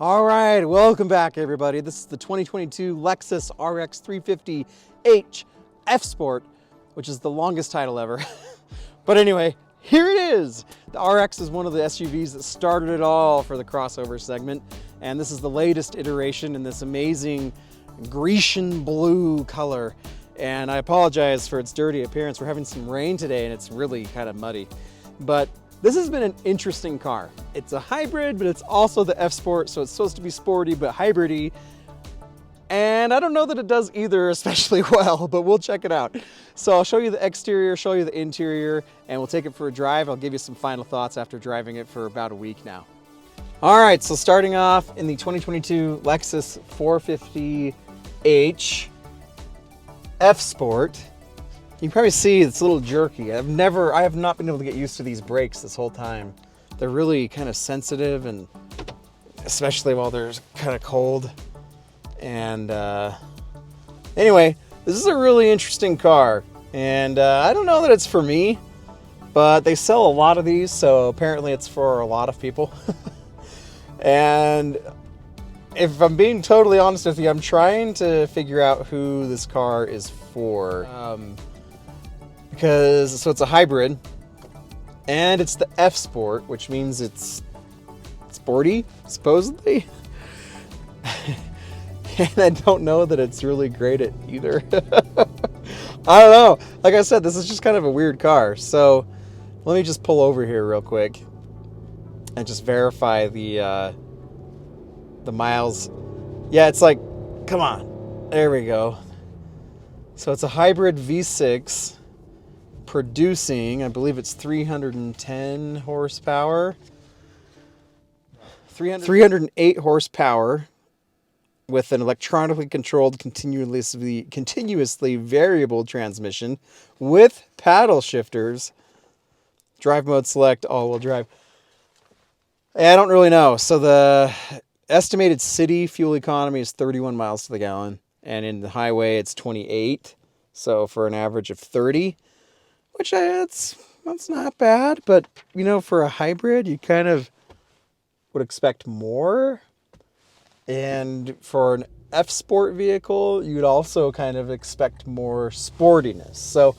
All right, welcome back everybody. This is the 2022 Lexus RX 350h F Sport, which is the longest title ever. But anyway, here it is. The RX is one of the SUVs that started it all for the crossover segment, and this is the latest iteration in this amazing Grecian blue color. And I apologize for its dirty appearance. We're having some rain today and it's really kind of muddy. But this has been an interesting car. It's a hybrid, but it's also the F Sport, so it's supposed to be sporty but hybridy. And I don't know that it does either especially well, but we'll check it out. So I'll show you the exterior, show you the interior, and we'll take it for a drive. I'll give you some final thoughts after driving it for about a week now. All right, so starting off in the 2022 Lexus 450h F Sport. You can probably see it's a little jerky. I have not been able to get used to these brakes this whole time. They're really kind of sensitive, and especially while they're kind of cold. And anyway, this is a really interesting car. And I don't know that it's for me, but they sell a lot of these, so apparently it's for a lot of people. And if I'm being totally honest with you, I'm trying to figure out who this car is for. Because it's a hybrid, and it's the F Sport, which means it's sporty, supposedly. And I don't know that it's really great at either. I don't know. Like I said, this is just kind of a weird car. So let me just pull over here real quick and just verify the miles. Yeah, it's like, come on. There we go. So it's a hybrid V6 producing, I believe it's 310 horsepower. 308 horsepower with an electronically controlled continuously variable transmission with paddle shifters. Drive mode select, all-wheel drive. I don't really know. So the estimated city fuel economy is 31 miles to the gallon, and in the highway it's 28. So for an average of 30, which that's not bad, but you know, for a hybrid, you kind of would expect more. And for an F Sport vehicle, you'd also kind of expect more sportiness. So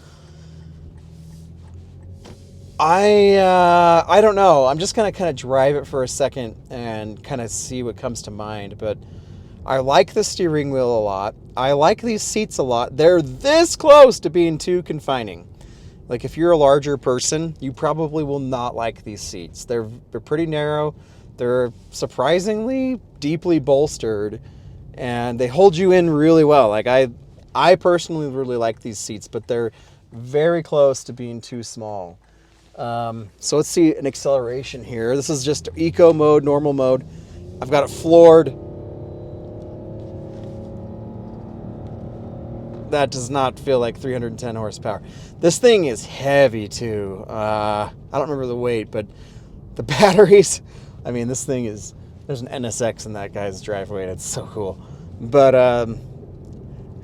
I don't know. I'm just gonna kind of drive it for a second and kind of see what comes to mind. But I like the steering wheel a lot. I like these seats a lot. They're this close to being too confining. Like if you're a larger person, you probably will not like these seats. They're pretty narrow. They're surprisingly deeply bolstered, and they hold you in really well. Like I personally really like these seats, but they're very close to being too small. So let's see an acceleration here. This is just eco mode, normal mode. I've got it floored. That does not feel like 310 horsepower. This thing is heavy too. I don't remember the weight, but the batteries, I mean, this thing is, there's an NSX in that guy's driveway, and it's so cool. But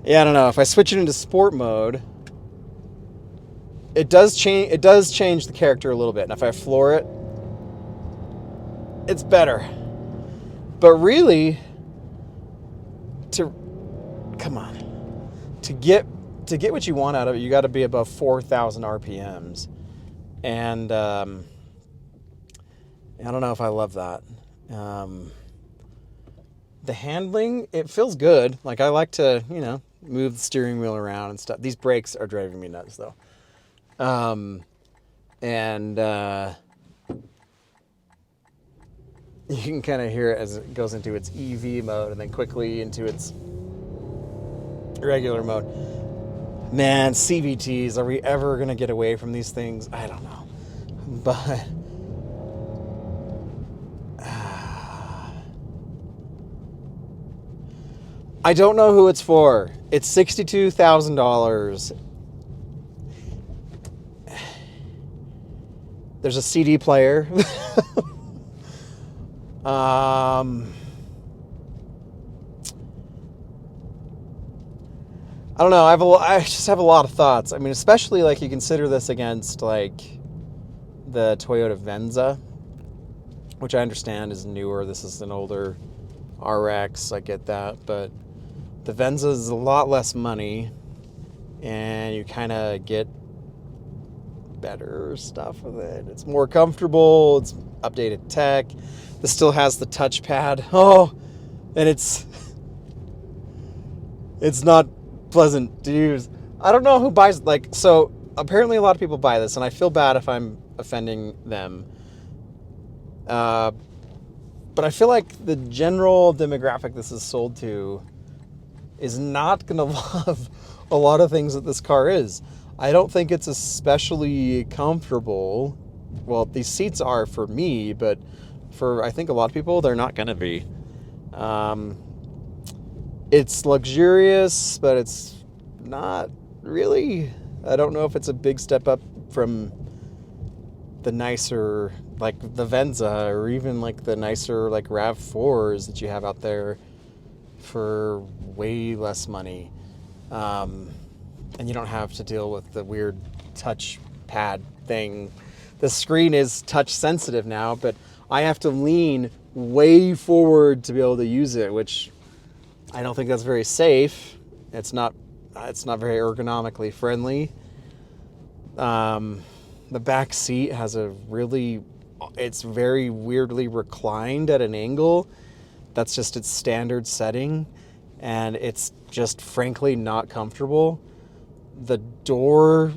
yeah, I don't know. If I switch it into sport mode, it does change the character a little bit. And if I floor it, it's better. But really, come on. To get what you want out of it, you got to be above 4,000 RPMs, and I don't know if I love that. The handling, it feels good. Like I like to, you know, move the steering wheel around and stuff. These brakes are driving me nuts though. And you can kind of hear it as it goes into its EV mode and then quickly into its regular mode. Man, CVTs, are we ever gonna get away from these things? I don't know, but I don't know who it's for. It's $62,000. There's a CD player. I don't know. I just have a lot of thoughts. I mean, especially like you consider this against like the Toyota Venza, which I understand is newer. This is an older RX, I get that, but the Venza is a lot less money, and you kind of get better stuff with it. It's more comfortable, it's updated tech. This still has the touchpad. Oh, and it's not pleasant to use. I don't know who buys, like, so apparently a lot of people buy this, and I feel bad if I'm offending them. But I feel like the general demographic this is sold to is not going to love a lot of things that this car is. I don't think it's especially comfortable. Well, these seats are for me, but for I think a lot of people, they're not going to be. It's luxurious, but it's not really. I don't know if it's a big step up from the nicer, like the Venza, or even like the nicer like RAV4s that you have out there for way less money. And you don't have to deal with the weird touch pad thing. The screen is touch sensitive now, but I have to lean way forward to be able to use it, which I don't think that's very safe. It's not very ergonomically friendly. The back seat has it's very weirdly reclined at an angle. That's just its standard setting, and it's just frankly not comfortable. The door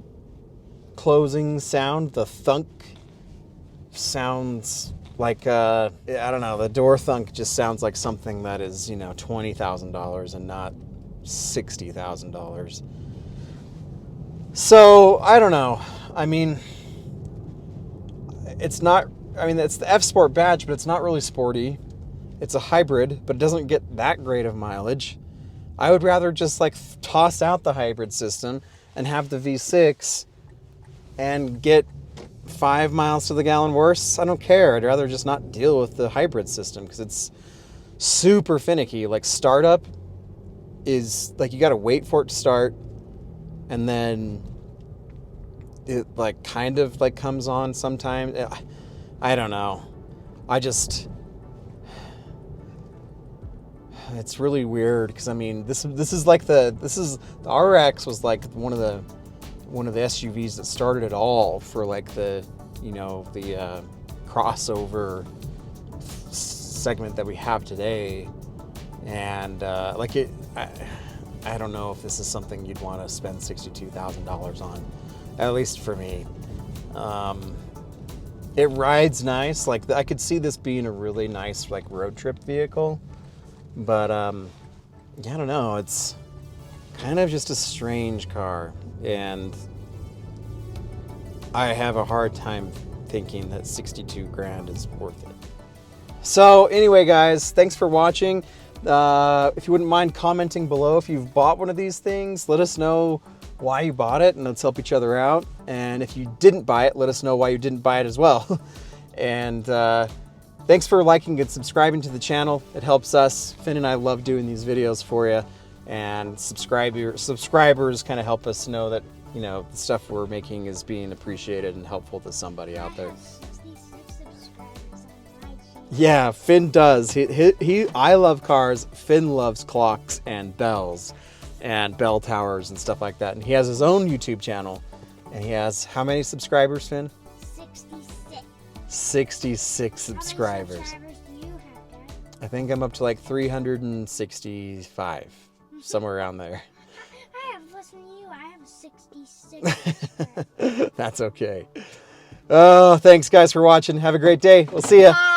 closing sound, the thunk, sounds like, I don't know, the door thunk just sounds like something that is, $20,000 and not $60,000. So, I don't know. I mean, it's the F Sport badge, but it's not really sporty. It's a hybrid, but it doesn't get that great of mileage. I would rather just like toss out the hybrid system and have the V6 and get 5 miles to the gallon worse. I don't care. I'd rather just not deal with the hybrid system because it's super finicky. Like startup is like you got to wait for it to start, and then it like kind of like comes on sometime. I don't know. It's really weird because I mean the RX was like one of the SUVs that started it all for like the crossover segment that we have today, and I don't know if this is something you'd want to spend $62,000 on, at least for me. It rides nice. Like I could see this being a really nice like road trip vehicle. But, I don't know, it's kind of just a strange car, and I have a hard time thinking that 62 grand is worth it. So anyway, guys, thanks for watching. If you wouldn't mind commenting below if you've bought one of these things, let us know why you bought it, and let's help each other out. And if you didn't buy it, let us know why you didn't buy it as well. And, thanks for liking and subscribing to the channel. It helps us. Finn and I love doing these videos for you, and subscribers kind of help us know that the stuff we're making is being appreciated and helpful to somebody out there. 66 subscribers on my channel. Yeah, Finn does. I love cars. Finn loves clocks and bells and bell towers and stuff like that. And he has his own YouTube channel. And he has how many subscribers, Finn? 66 subscribers. How many subscribers do you have, Dad? I think I'm up to like 365, somewhere around there. I have less than you. I have 66 subscribers. That's okay. Oh, thanks guys for watching. Have a great day. We'll see ya. Bye.